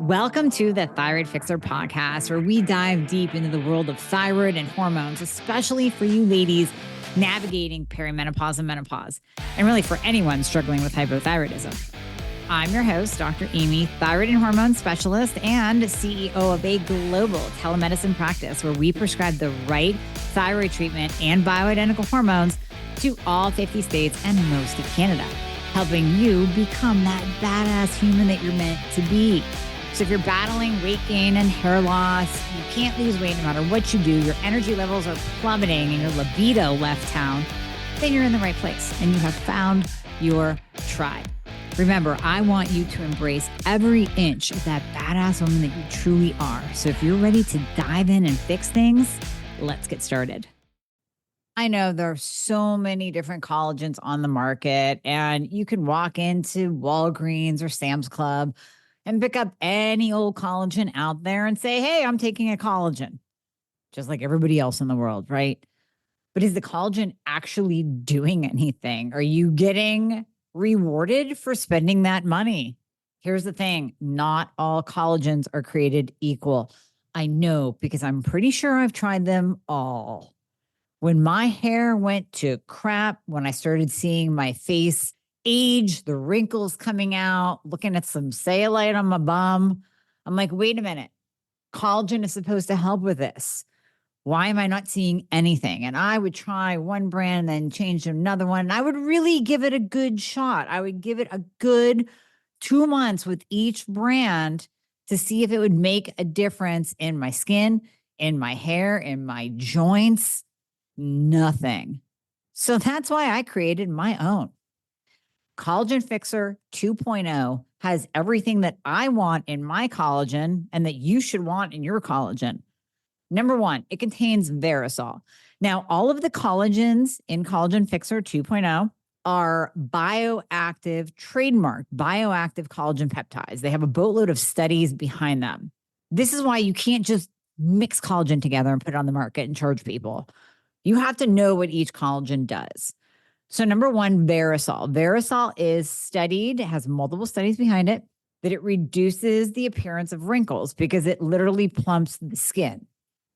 Welcome to the Thyroid Fixer podcast, where we dive deep into the world of thyroid and hormones, especially for you ladies navigating perimenopause and menopause, and really for anyone struggling with hypothyroidism. I'm your host, Dr. Amy, thyroid and hormone specialist and CEO of a global telemedicine practice where we prescribe the right thyroid treatment and bioidentical hormones to all 50 states and most of Canada, helping you become that badass human that you're meant to be. So if you're battling weight gain and hair loss, you can't lose weight no matter what you do, your energy levels are plummeting and your libido left town, then you're in the right place and you have found your tribe. Remember, I want you to embrace every inch of that badass woman that you truly are. So if you're ready to dive in and fix things, let's get started. I know there are so many different collagens on the market, and you can walk into Walgreens or Sam's Club and pick up any old collagen out there and say, hey, I'm taking a collagen, just like everybody else in the world, right? But is the collagen actually doing anything? Are you getting rewarded for spending that money? Here's the thing. Not all collagens are created equal. I know because I'm pretty sure I've tried them all. When my hair went to crap, when I started seeing my face age, the wrinkles coming out, looking at some cellulite on my bum, I'm like, wait a minute. Collagen is supposed to help with this. Why am I not seeing anything? And I would try one brand, then change to another one. And I would really give it a good shot. I would give it a good 2 months with each brand to see if it would make a difference in my skin, in my hair, in my joints. Nothing. So that's why I created my own. Collagen Fixer 2.0 has everything that I want in my collagen and that you should want in your collagen. Number one, it contains Verisol. Now, all of the collagens in Collagen Fixer 2.0 are bioactive, trademarked bioactive collagen peptides. They have a boatload of studies behind them. This is why you can't just mix collagen together and put it on the market and charge people. You have to know what each collagen does. So number one, Verisol. Verisol is studied, has multiple studies behind it, that it reduces the appearance of wrinkles because it literally plumps the skin.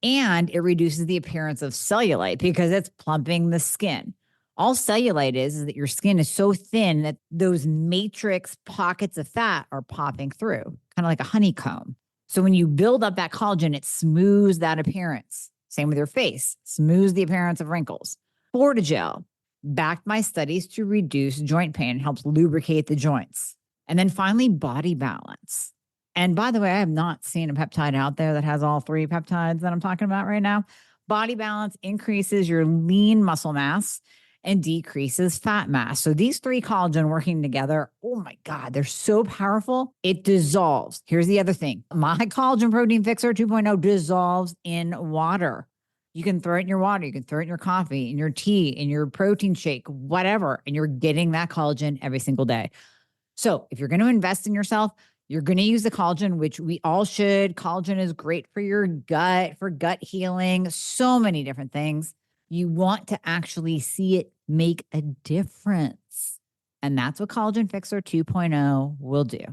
And it reduces the appearance of cellulite because it's plumping the skin. All cellulite is that your skin is so thin that those matrix pockets of fat are popping through, kind of like a honeycomb. So when you build up that collagen, it smooths that appearance. Same with your face, smooths the appearance of wrinkles. Fortigel, backed by studies to reduce joint pain, helps lubricate the joints. And then finally, Body Balance. And by the way, I have not seen a peptide out there that has all three peptides that I'm talking about right now. Body Balance increases your lean muscle mass and decreases fat mass. So these three collagen working together, oh my God, they're so powerful. It dissolves. Here's the other thing. My Collagen Protein Fixer 2.0 dissolves in water. You can throw it in your water. You can throw it in your coffee, in your tea, in your protein shake, whatever. And you're getting that collagen every single day. So if you're going to invest in yourself, you're going to use the collagen, which we all should. Collagen is great for your gut, for gut healing, so many different things. You want to actually see it make a difference. And that's what Collagen Fixer 2.0 will do.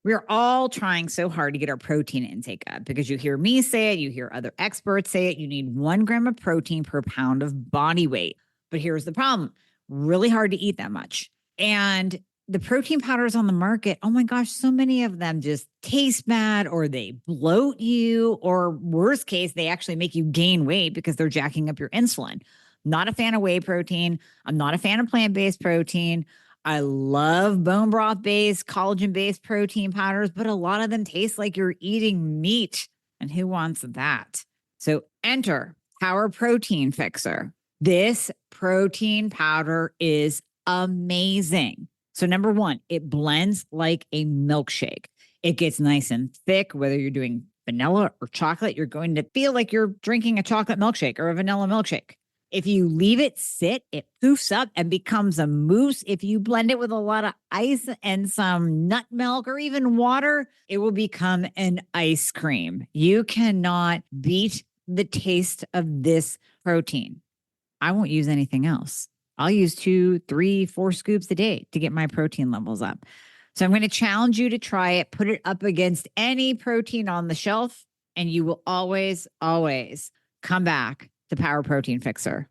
We're all trying so hard to get our protein intake up because you hear me say it, you hear other experts say it. You need 1 gram of protein per pound of body weight. But here's the problem. Really hard to eat that much. And the protein powders on the market, oh my gosh, so many of them just taste bad or they bloat you, or worst case, they actually make you gain weight because they're jacking up your insulin. Not a fan of whey protein. I'm not a fan of plant-based protein. I love bone broth-based, collagen-based protein powders, but a lot of them taste like you're eating meat. And who wants that? So enter Power Protein Fixer. This protein powder is amazing. So number one, it blends like a milkshake. It gets nice and thick, whether you're doing vanilla or chocolate, you're going to feel like you're drinking a chocolate milkshake or a vanilla milkshake. If you leave it sit, it poofs up and becomes a mousse. If you blend it with a lot of ice and some nut milk or even water, it will become an ice cream. You cannot beat the taste of this protein. I won't use anything else. I'll use 2, 3, 4 scoops a day to get my protein levels up. So I'm going to challenge you to try it, put it up against any protein on the shelf, and you will always, always come back to Power Protein Fixer.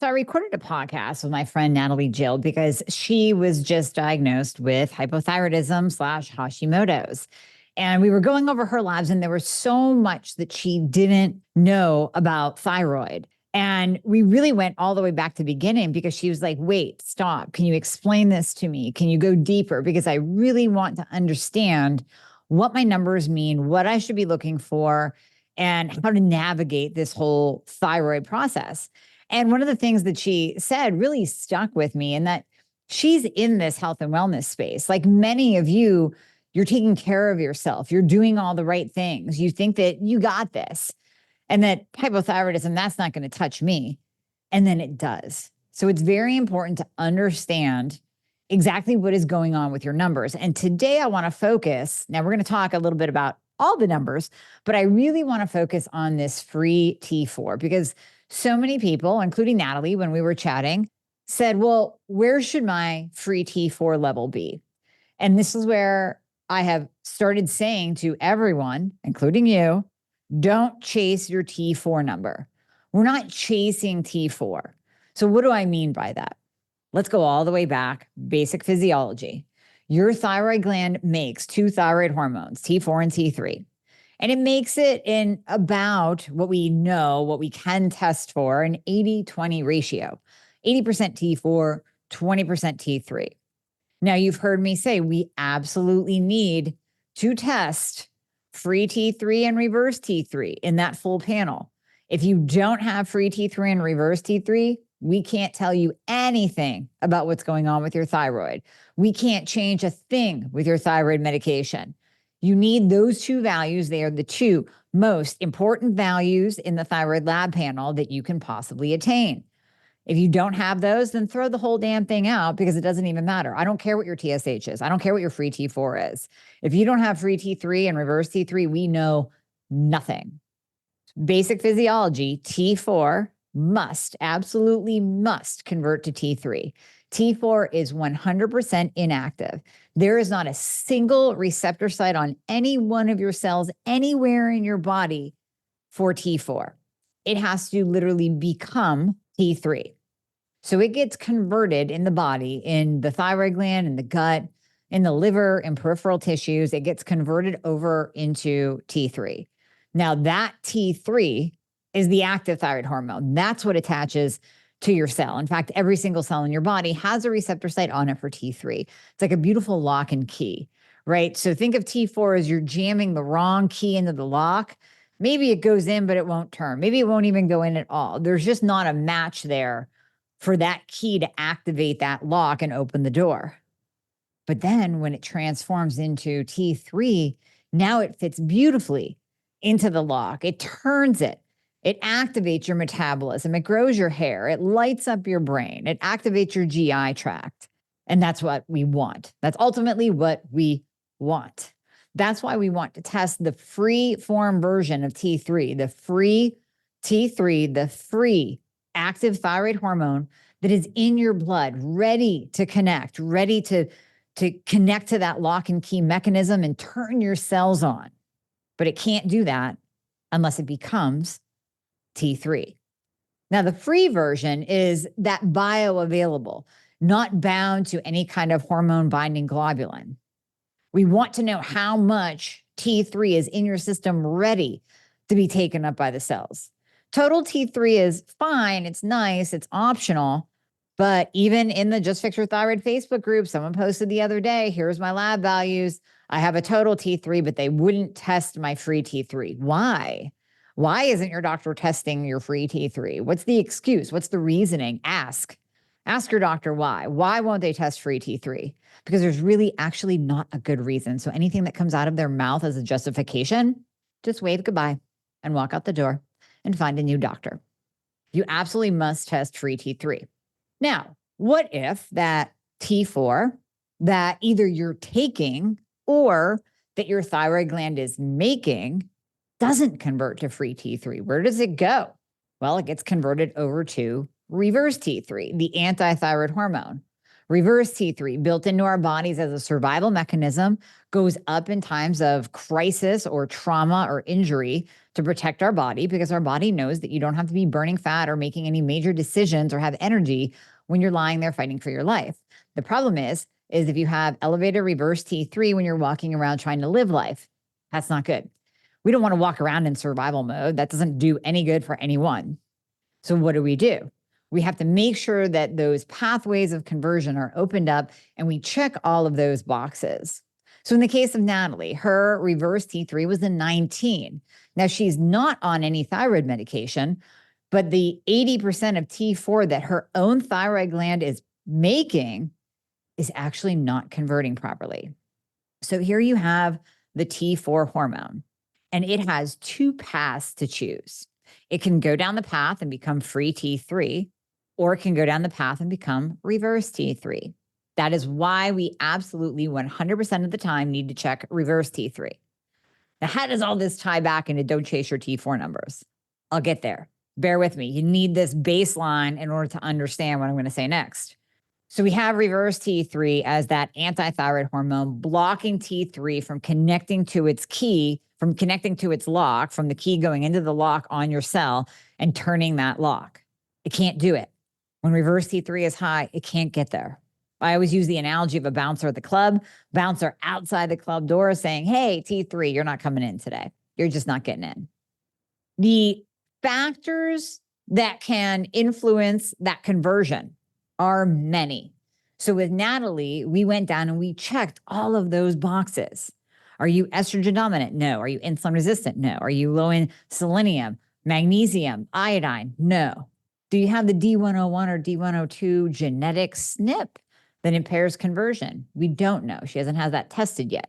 So I recorded a podcast with my friend Natalie Jill because she was just diagnosed with hypothyroidism/Hashimoto's. And we were going over her labs, and there was so much that she didn't know about thyroid. And we really went all the way back to the beginning because she was like, wait, stop. Can you explain this to me? Can you go deeper? Because I really want to understand what my numbers mean, what I should be looking for, and how to navigate this whole thyroid process. And one of the things that she said really stuck with me, and that she's in this health and wellness space. Like many of you, you're taking care of yourself. You're doing all the right things. You think that you got this, and that hypothyroidism, that's not going to touch me. And then it does. So it's very important to understand exactly what is going on with your numbers. And today I want to focus. Now we're going to talk a little bit about all the numbers, but I really want to focus on this free T4 because so many people, including Natalie, when we were chatting, said, well, where should my free T4 level be? And this is where I have started saying to everyone, including you, don't chase your T4 number. We're not chasing T4. So what do I mean by that? Let's go all the way back. Basic physiology. Your thyroid gland makes two thyroid hormones, T4 and T3. And it makes it in about what we know, what we can test for, an 80-20 ratio. 80% T4, 20% T3. Now, you've heard me say we absolutely need to test free T3 and reverse T3 in that full panel. If you don't have free T3 and reverse T3, we can't tell you anything about what's going on with your thyroid. We can't change a thing with your thyroid medication. You need those two values. They are the two most important values in the thyroid lab panel that you can possibly attain. If you don't have those, then throw the whole damn thing out because it doesn't even matter. I don't care what your TSH is. I don't care what your free T4 is. If you don't have free T3 and reverse T3, we know nothing. Basic physiology, T4 absolutely must convert to T3. T4 is 100% inactive. There is not a single receptor site on any one of your cells anywhere in your body for T4. It has to literally become T3. So it gets converted in the body, in the thyroid gland, in the gut, in the liver, in peripheral tissues. It gets converted over into T3. Now that T3 is the active thyroid hormone. That's what attaches to your cell. In fact, every single cell in your body has a receptor site on it for T3. It's like a beautiful lock and key, right? So think of T4 as you're jamming the wrong key into the lock. Maybe it goes in, but it won't turn. Maybe it won't even go in at all. There's just not a match there for that key to activate that lock and open the door. But then when it transforms into T3, now it fits beautifully into the lock. It turns it. It activates your metabolism. It grows your hair. It lights up your brain. It activates your GI tract. And that's what we want. That's ultimately what we want. That's why we want to test the free form version of T3, the free T3, the free active thyroid hormone that is in your blood, ready to connect, ready to connect to that lock and key mechanism and turn your cells on. But it can't do that unless it becomes T3. Now, the free version is that bioavailable, not bound to any kind of hormone binding globulin. We want to know how much T3 is in your system ready to be taken up by the cells. Total T3 is fine. It's nice. It's optional. But even in the Just Fix Your Thyroid Facebook group, someone posted the other day, here's my lab values. I have a total T3, but they wouldn't test my free T3. Why? Why isn't your doctor testing your free T3? What's the excuse? What's the reasoning? Ask your doctor why. Why won't they test free T3? Because there's really actually not a good reason. So anything that comes out of their mouth as a justification, just wave goodbye and walk out the door and find a new doctor. You absolutely must test free T3. Now, what if that T4 that either you're taking or that your thyroid gland is making doesn't convert to free T3? Where does it go? Well, it gets converted over to reverse T3, the anti-thyroid hormone. Reverse T3, built into our bodies as a survival mechanism, goes up in times of crisis or trauma or injury to protect our body, because our body knows that you don't have to be burning fat or making any major decisions or have energy when you're lying there fighting for your life. The problem is if you have elevated reverse T3 when you're walking around trying to live life, that's not good. We don't want to walk around in survival mode. That doesn't do any good for anyone. So what do? We have to make sure that those pathways of conversion are opened up and we check all of those boxes. So in the case of Natalie, her reverse T3 was a 19. Now she's not on any thyroid medication, but the 80% of T4 that her own thyroid gland is making is actually not converting properly. So here you have the T4 hormone, and it has two paths to choose. It can go down the path and become free T3, or it can go down the path and become reverse T3. That is why we absolutely 100% of the time need to check reverse T3. Now, how does all this tie back into don't chase your T4 numbers? I'll get there. Bear with me. You need this baseline in order to understand what I'm going to say next. So we have reverse T3 as that anti-thyroid hormone blocking T3 from connecting to its key, from connecting to its lock, from the key going into the lock on your cell and turning that lock. It can't do it. When reverse T3 is high, it can't get there. I always use the analogy of a bouncer at the club, bouncer outside the club door saying, hey, T3, you're not coming in today. You're just not getting in. The factors that can influence that conversion are many. So with Natalie, we went down and we checked all of those boxes. Are you estrogen dominant? No. Are you insulin resistant? No. Are you low in selenium, magnesium, iodine? No. Do you have the D101 or D102 genetic SNP that impairs conversion? We don't know. She hasn't had that tested yet.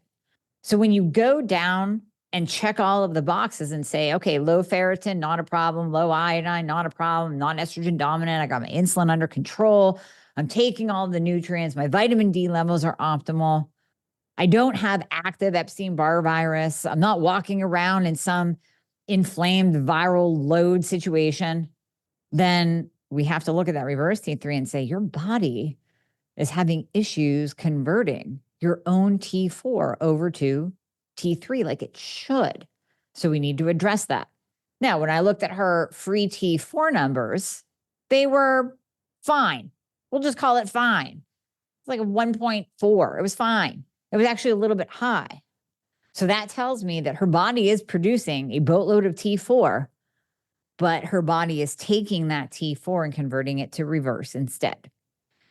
So when you go down and check all of the boxes and say, okay, low ferritin, not a problem. Low iodine, not a problem. Non-estrogen dominant. I got my insulin under control. I'm taking all the nutrients. My vitamin D levels are optimal. I don't have active Epstein-Barr virus. I'm not walking around in some inflamed viral load situation. Then we have to look at that reverse T3 and say, your body is having issues converting your own T4 over to T3 like it should. So we need to address that. Now, when I looked at her free T4 numbers, they were fine. We'll just call it fine. It's like a 1.4. It was fine. It was actually a little bit high. So that tells me that her body is producing a boatload of T4, but her body is taking that T4 and converting it to reverse instead.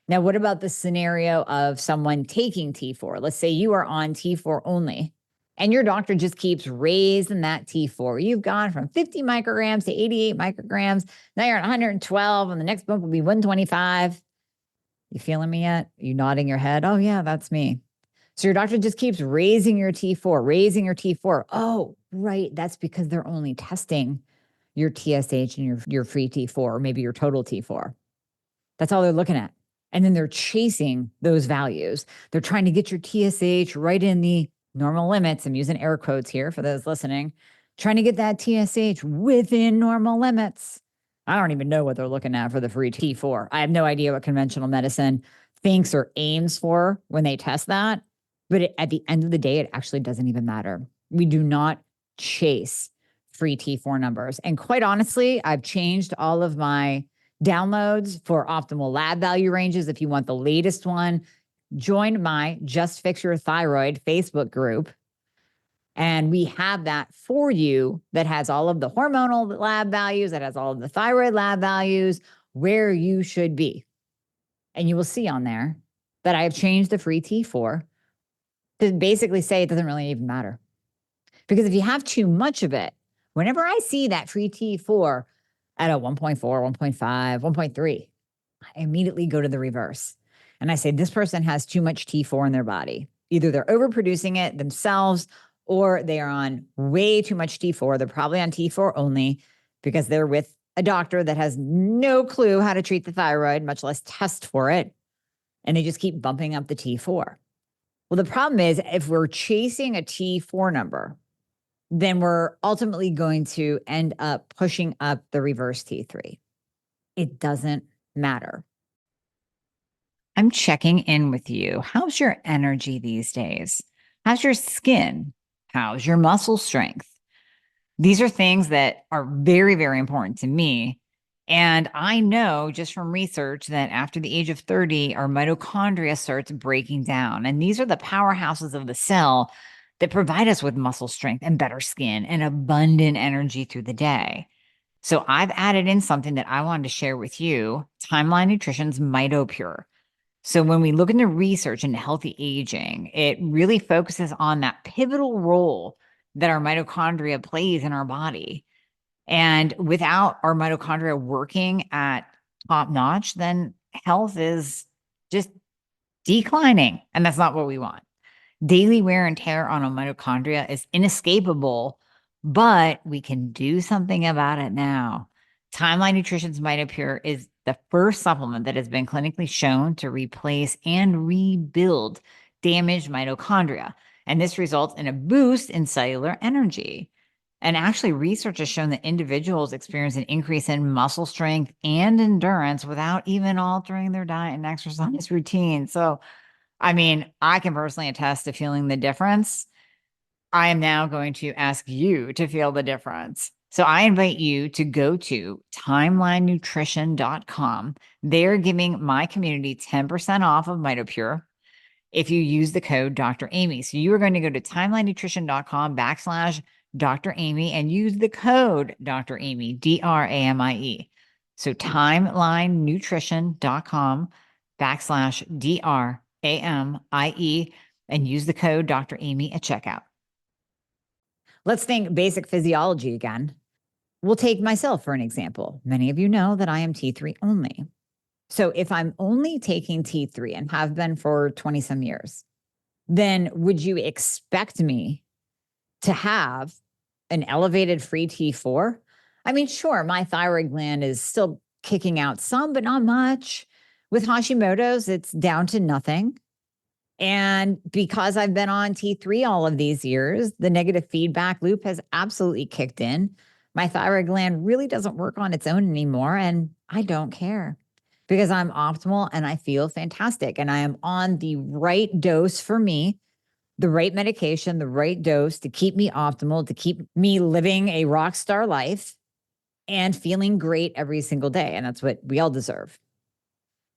Now, what about the scenario of someone taking T4? Let's say you are on T4 only, and your doctor just keeps raising that T4. You've gone from 50 micrograms to 88 micrograms. Now you're at 112, and the next bump will be 125. You feeling me yet? Are you nodding your head? Oh, yeah, that's me. So your doctor just keeps raising your T4. Oh, right. That's because they're only testing your TSH and your free T4, or maybe your total T4. That's all they're looking at. And then they're chasing those values. They're trying to get your TSH right in the normal limits. I'm using air quotes here for those listening. Trying to get that TSH within normal limits. I don't even know what they're looking at for the free T4. I have no idea what conventional medicine thinks or aims for when they test that. But at the end of the day, it actually doesn't even matter. We do not chase free T4 numbers. And quite honestly, I've changed all of my downloads for optimal lab value ranges. If you want the latest one, join my Just Fix Your Thyroid Facebook group. And we have that for you that has all of the hormonal lab values, that has all of the thyroid lab values, where you should be. And you will see on there that I have changed the free T4 to basically say it doesn't really even matter. Because if you have too much of it, whenever I see that free T4 at a 1.4, 1.5, 1.3, I immediately go to the reverse. And I say, this person has too much T4 in their body. Either they're overproducing it themselves, or they are on way too much T4. They're probably on T4 only because they're with a doctor that has no clue how to treat the thyroid, much less test for it. And they just keep bumping up the T4. Well, the problem is if we're chasing a T4 number, then we're ultimately going to end up pushing up the reverse T3. It doesn't matter. I'm checking in with you. How's your energy these days? How's your skin? How's your muscle strength? These are things that are very, very important to me. And I know just from research that after the age of 30, our mitochondria starts breaking down. And these are the powerhouses of the cell that provide us with muscle strength and better skin and abundant energy through the day. So I've added in something that I wanted to share with you, Timeline Nutrition's MitoPure. So when we look into research into healthy aging, it really focuses on that pivotal role that our mitochondria plays in our body. And without our mitochondria working at top notch, then health is just declining. And that's not what we want. Daily wear and tear on a mitochondria is inescapable, but we can do something about it now. Timeline Nutrition's MitoPure is the first supplement that has been clinically shown to replace and rebuild damaged mitochondria. And this results in a boost in cellular energy. And actually, research has shown that individuals experience an increase in muscle strength and endurance without even altering their diet and exercise routine. So, I mean, I can personally attest to feeling the difference. I am now going to ask you to feel the difference. So I invite you to go to timelinenutrition.com. They're giving my community 10% off of MitoPure if you use the code Dr. Amy. So you are going to go to timelinenutrition.com/Dr. Amy and use the code Dr. Amy, DRAMIE. So timelinenutrition.com/DRAMIE and use the code Dr. Amy at checkout. Let's think basic physiology again. We'll take myself for an example. Many of you know that I am T3 only. So if I'm only taking T3 and have been for 20 some years, then would you expect me to have an elevated free T4? I mean, sure, my thyroid gland is still kicking out some, but not much. With Hashimoto's, it's down to nothing. And because I've been on T3 all of these years, the negative feedback loop has absolutely kicked in. My thyroid gland really doesn't work on its own anymore, and I don't care because I'm optimal and I feel fantastic. And I am on the right dose for me, the right medication, the right dose to keep me optimal, to keep me living a rock star life and feeling great every single day. And that's what we all deserve.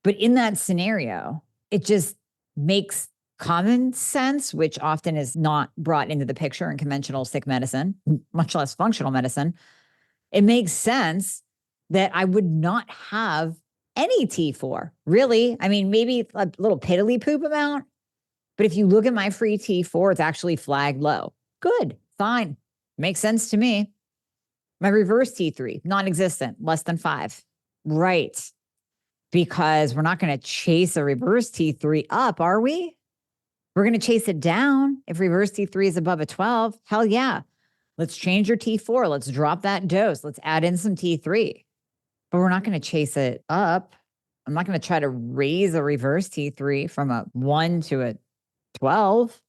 But in that scenario, it just makes common sense, which often is not brought into the picture in conventional sick medicine, much less functional medicine. It makes sense that I would not have any T4, really. I mean, maybe a little piddly poop amount, but if you look at my free T4, it's actually flagged low. Good, fine, makes sense to me. My reverse T3, non-existent, less than 5. Right. Because we're not going to chase a reverse T3 up, are we? We're going to chase it down if reverse T3 is above a 12. Hell yeah. Let's change your T4. Let's drop that dose. Let's add in some T3. But we're not going to chase it up. I'm not going to try to raise a reverse T3 from a 1 to a 12.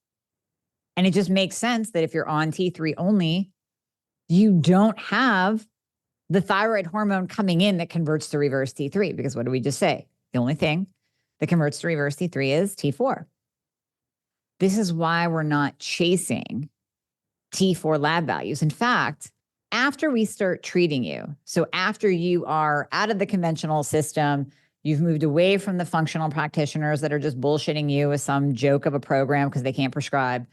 And it just makes sense that if you're on T3 only, you don't have the thyroid hormone coming in that converts to reverse T3. Because what did we just say? The only thing that converts to reverse T3 is T4. This is why we're not chasing T4 lab values. In fact, after we start treating you, so after you are out of the conventional system, you've moved away from the functional practitioners that are just bullshitting you with some joke of a program because they can't prescribe,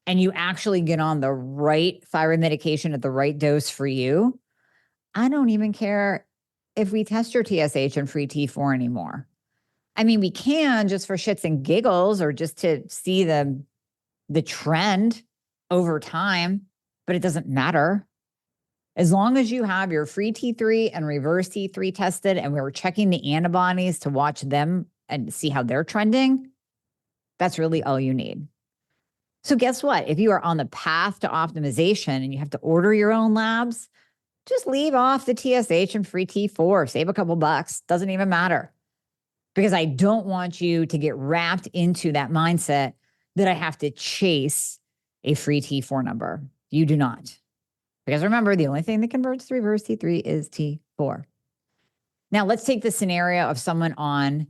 and you actually get on the right thyroid medication at the right dose for you, I don't even care if we test your TSH and free T4 anymore. I mean, we can just for shits and giggles or just to see the trend over time, but it doesn't matter. As long as you have your free T3 and reverse T3 tested and we were checking the antibodies to watch them and see how they're trending, that's really all you need. So guess what? If you are on the path to optimization and you have to order your own labs, just leave off the TSH and free T4, save a couple bucks, doesn't even matter. Because I don't want you to get wrapped into that mindset that I have to chase a free T4 number. You do not. Because remember, the only thing that converts to reverse T3 is T4. Now, let's take the scenario of someone on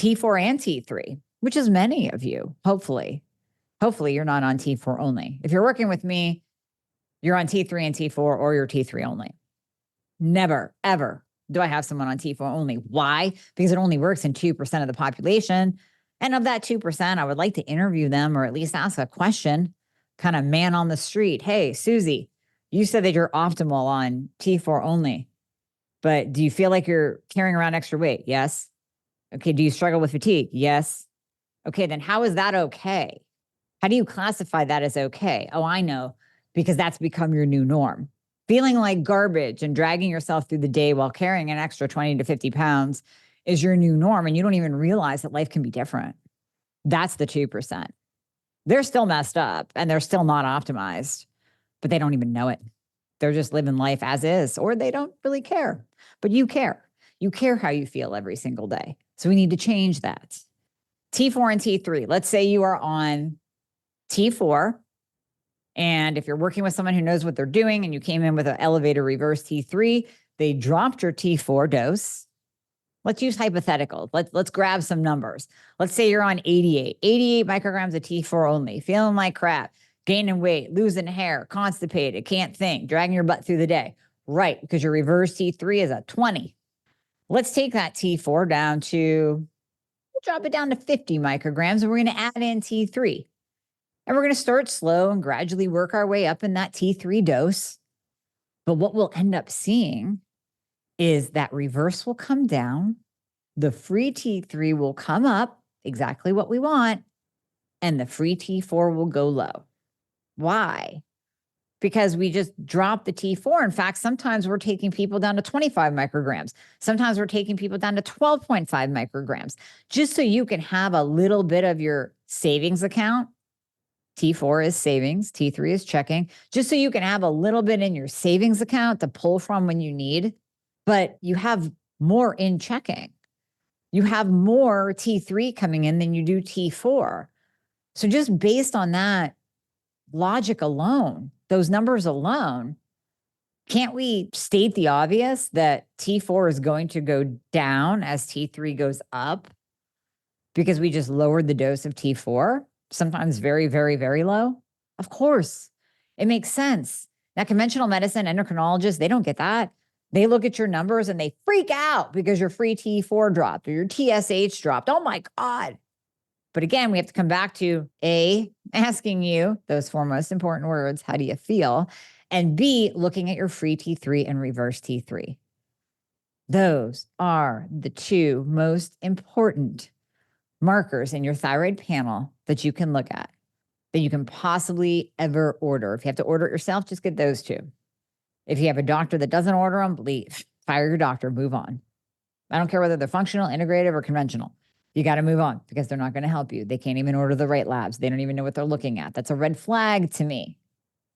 T4 and T3, which is many of you, hopefully. Hopefully you're not on T4 only. If you're working with me, you're on T3 and T4 or you're T3 only. Never, ever do I have someone on T4 only. Why? Because it only works in 2% of the population. And of that 2%, I would like to interview them or at least ask a question, kind of man on the street. Hey, Susie, you said that you're optimal on T4 only, but do you feel like you're carrying around extra weight? Yes. Okay. Do you struggle with fatigue? Yes. Okay. Then how is that okay? How do you classify that as okay? Oh, I know, because that's become your new norm. Feeling like garbage and dragging yourself through the day while carrying an extra 20 to 50 pounds is your new norm. And you don't even realize that life can be different. That's the 2%. They're still messed up and they're still not optimized, but they don't even know it. They're just living life as is, or they don't really care. But you care. You care how you feel every single day. So we need to change that. T4 and T3. Let's say you are on T4. And if you're working with someone who knows what they're doing and you came in with an elevated reverse T3, they dropped your T4 dose. Let's use hypotheticals. Let's grab some numbers. Let's say you're on 88 micrograms of T4 only, feeling like crap, gaining weight, losing hair, constipated, can't think, dragging your butt through the day. Right, because your reverse T3 is at 20. Let's take that T4 down to, we'll drop it down to 50 micrograms, and we're going to add in T3. And we're going to start slow and gradually work our way up in that T3 dose. But what we'll end up seeing is that reverse will come down, the free T3 will come up, exactly what we want, and the free T4 will go low. Why? Because we just dropped the T4. In fact, sometimes we're taking people down to 25 micrograms. Sometimes we're taking people down to 12.5 micrograms, just so you can have a little bit of your savings account. T4 is savings, T3 is checking, just so you can have a little bit in your savings account to pull from when you need, but you have more in checking. You have more T3 coming in than you do T4. So just based on that logic alone, those numbers alone, can't we state the obvious that T4 is going to go down as T3 goes up because we just lowered the dose of T4? Sometimes very, very, very low. Of course, it makes sense. Now, conventional medicine, endocrinologists, they don't get that. They look at your numbers and they freak out because your free T4 dropped or your TSH dropped. Oh my God. But again, we have to come back to A, asking you those four most important words. How do you feel? And B, looking at your free T3 and reverse T3. Those are the two most important markers in your thyroid panel that you can look at, that you can possibly ever order. If you have to order it yourself, just get those two. If you have a doctor that doesn't order them, leave. Fire your doctor, move on. I don't care whether they're functional, integrative, or conventional. You got to move on because they're not going to help you. They can't even order the right labs. They don't even know what they're looking at. That's a red flag to me.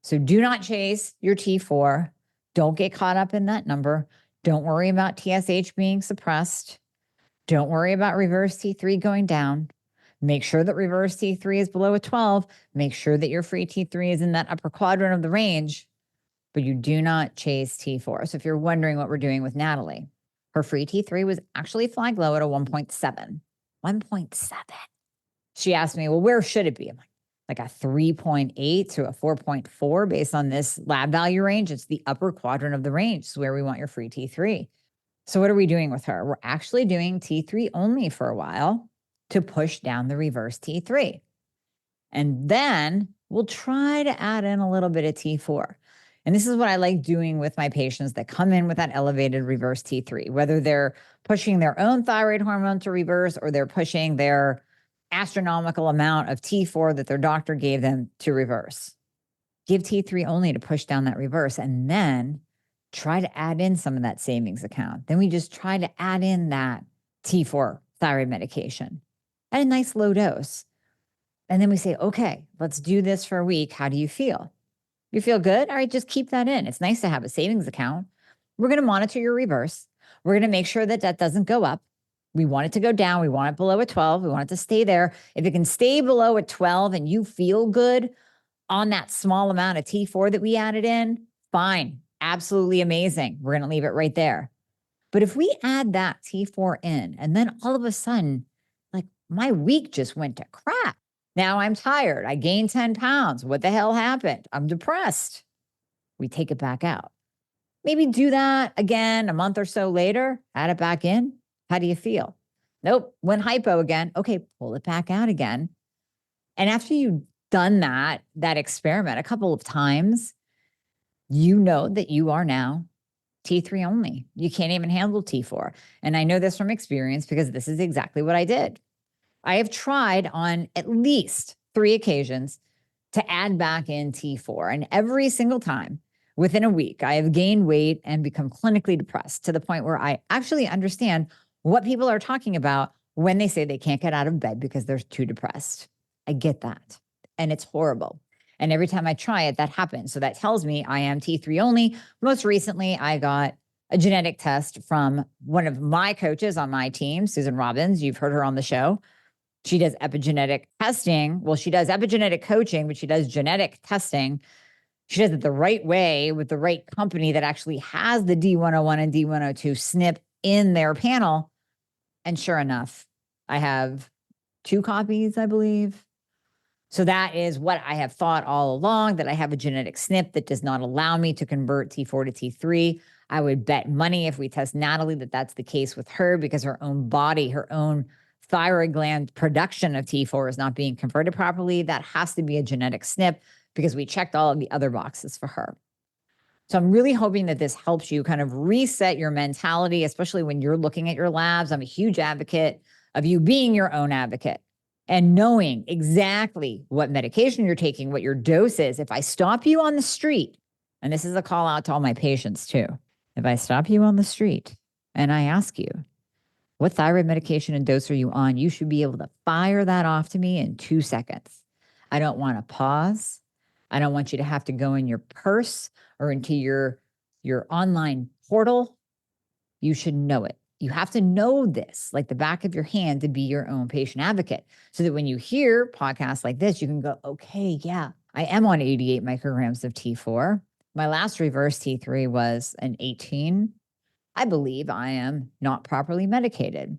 So do not chase your T4. Don't get caught up in that number. Don't worry about TSH being suppressed. Don't worry about reverse T3 going down. Make sure that reverse T3 is below a 12. Make sure that your free T3 is in that upper quadrant of the range, but you do not chase T4. So if you're wondering what we're doing with Natalie, her free T3 was actually flagged low at a 1.7. 1.7. She asked me, well, where should it be? I'm like a 3.8 to a 4.4 based on this lab value range. It's the upper quadrant of the range. It's where we want your free T3. So what are we doing with her? We're actually doing T3 only for a while to push down the reverse T3. And then we'll try to add in a little bit of T4. And this is what I like doing with my patients that come in with that elevated reverse T3, whether they're pushing their own thyroid hormone to reverse or they're pushing their astronomical amount of T4 that their doctor gave them to reverse. Give T3 only to push down that reverse and then try to add in some of that savings account. Then we just try to add in that T4 thyroid medication at a nice low dose. And then we say, okay, let's do this for a week. How do you feel? You feel good? All right, just keep that in. It's nice to have a savings account. We're going to monitor your reverse. We're going to make sure that that doesn't go up. We want it to go down. We want it below a 12. We want it to stay there. If it can stay below a 12 and you feel good on that small amount of T4 that we added in, fine. Absolutely amazing. We're going to leave it right there. But if we add that T4 in and then all of a sudden my week just went to crap. Now I'm tired. I gained 10 pounds. What the hell happened? I'm depressed. We take it back out. Maybe do that again a month or so later, add it back in. How do you feel? Nope, went hypo again. Okay, pull it back out again. And after you've done that experiment a couple of times, you know that you are now T3 only. You can't even handle T4. And I know this from experience because this is exactly what I did. I have tried on at least 3 occasions to add back in T4. And every single time, within a week, I have gained weight and become clinically depressed to the point where I actually understand what people are talking about when they say they can't get out of bed because they're too depressed. I get that. And it's horrible. And every time I try it, that happens. So that tells me I am T3 only. Most recently, I got a genetic test from one of my coaches on my team, Susan Robbins. You've heard her on the show. She does epigenetic testing. Well, she does epigenetic coaching, but she does genetic testing. She does it the right way with the right company that actually has the D101 and D102 SNP in their panel. And sure enough, I have 2 copies, I believe. So that is what I have thought all along, that I have a genetic SNP that does not allow me to convert T4 to T3. I would bet money if we test Natalie that that's the case with her because her own body, her own thyroid gland production of T4 is not being converted properly. That has to be a genetic SNP because we checked all of the other boxes for her. So I'm really hoping that this helps you kind of reset your mentality, especially when you're looking at your labs. I'm a huge advocate of you being your own advocate and knowing exactly what medication you're taking, what your dose is. If I stop you on the street, and this is a call out to all my patients too, if I stop you on the street and I ask you, what thyroid medication and dose are you on? You should be able to fire that off to me in 2 seconds. I don't want to pause. I don't want you to have to go in your purse or into your online portal. You should know it. You have to know this like the back of your hand to be your own patient advocate so that when you hear podcasts like this, you can go, okay, yeah, I am on 88 micrograms of T4. My last reverse T3 was an 18. I believe I am not properly medicated.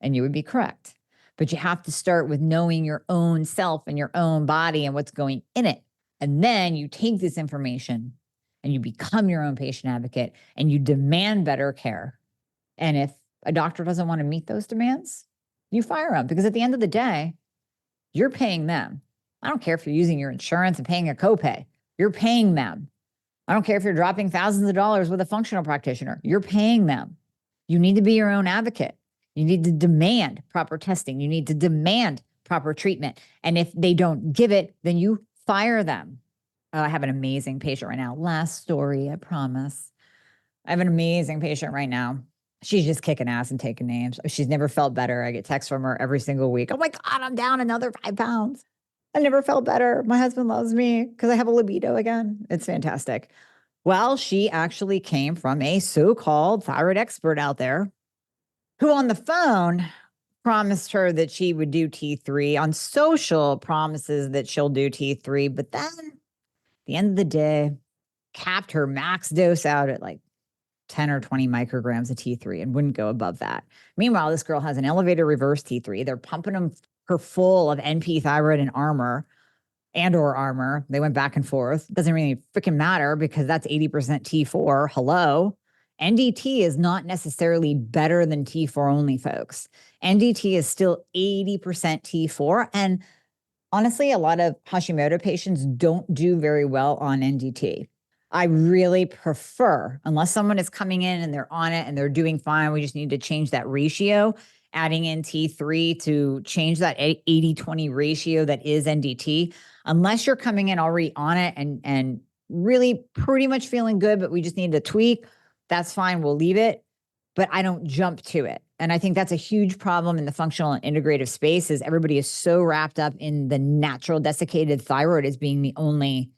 And you would be correct. But you have to start with knowing your own self and your own body and what's going in it. And then you take this information and you become your own patient advocate and you demand better care. And if a doctor doesn't want to meet those demands, you fire them because at the end of the day, you're paying them. I don't care if you're using your insurance and paying a copay. You're paying them. I don't care if you're dropping thousands of dollars with a functional practitioner. You're paying them. You need to be your own advocate. You need to demand proper testing. You need to demand proper treatment. And if they don't give it, then you fire them. Oh, I have an amazing patient right now. Last story, I promise. I have an amazing patient right now. She's just kicking ass and taking names. She's never felt better. I get texts from her every single week. Oh my God, I'm down another 5 pounds. I never felt better. My husband loves me because I have a libido again. It's fantastic. Well, she actually came from a so-called thyroid expert out there who on the phone promised her that she would do T3, on social promises that she'll do T3, but then at the end of the day, capped her max dose out at like 10 or 20 micrograms of T3 and wouldn't go above that. Meanwhile, this girl has an elevated reverse T3. They're pumping her full of NP thyroid and Armor or Armor. They went back and forth. Doesn't really freaking matter because that's 80% T4. Hello. NDT is not necessarily better than T4 only, folks. NDT is still 80% T4. And honestly, a lot of Hashimoto patients don't do very well on NDT. I really prefer, unless someone is coming in and they're on it and they're doing fine, we just need to change that ratio, adding in T3 to change that 80-20 ratio that is NDT. Unless you're coming in already on it and really pretty much feeling good, but we just need to tweak, that's fine, we'll leave it. But I don't jump to it. And I think that's a huge problem in the functional and integrative space is everybody is so wrapped up in the natural desiccated thyroid as being the only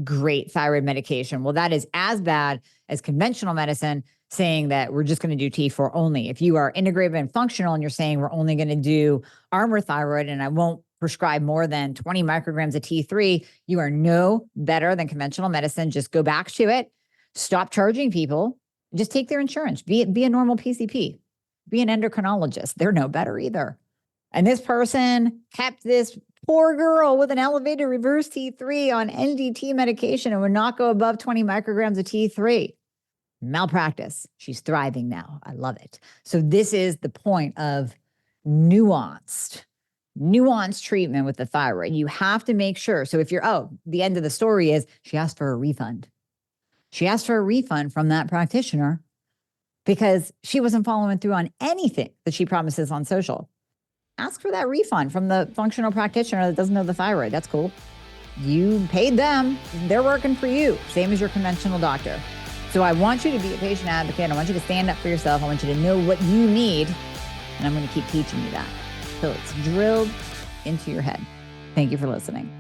great thyroid medication. Well, that is as bad as conventional medicine saying that we're just going to do T4 only. If you are integrative and functional and you're saying we're only going to do Armor thyroid and I won't prescribe more than 20 micrograms of T3, you are no better than conventional medicine. Just go back to it. Stop charging people. Just take their insurance. Be a normal PCP. Be an endocrinologist. They're no better either. And this person kept this poor girl with an elevated reverse T3 on NDT medication and would not go above 20 micrograms of T3. Malpractice. She's thriving now. I love it. So this is the point of nuanced treatment with the thyroid. You have to make sure. So if you're, the end of the story is she asked for a refund. She asked for a refund from that practitioner because she wasn't following through on anything that she promises on social. Ask for that refund from the functional practitioner that doesn't know the thyroid. That's cool. You paid them. They're working for you. Same as your conventional doctor. So I want you to be a patient advocate. I want you to stand up for yourself. I want you to know what you need. And I'm going to keep teaching you that till it's drilled into your head. Thank you for listening.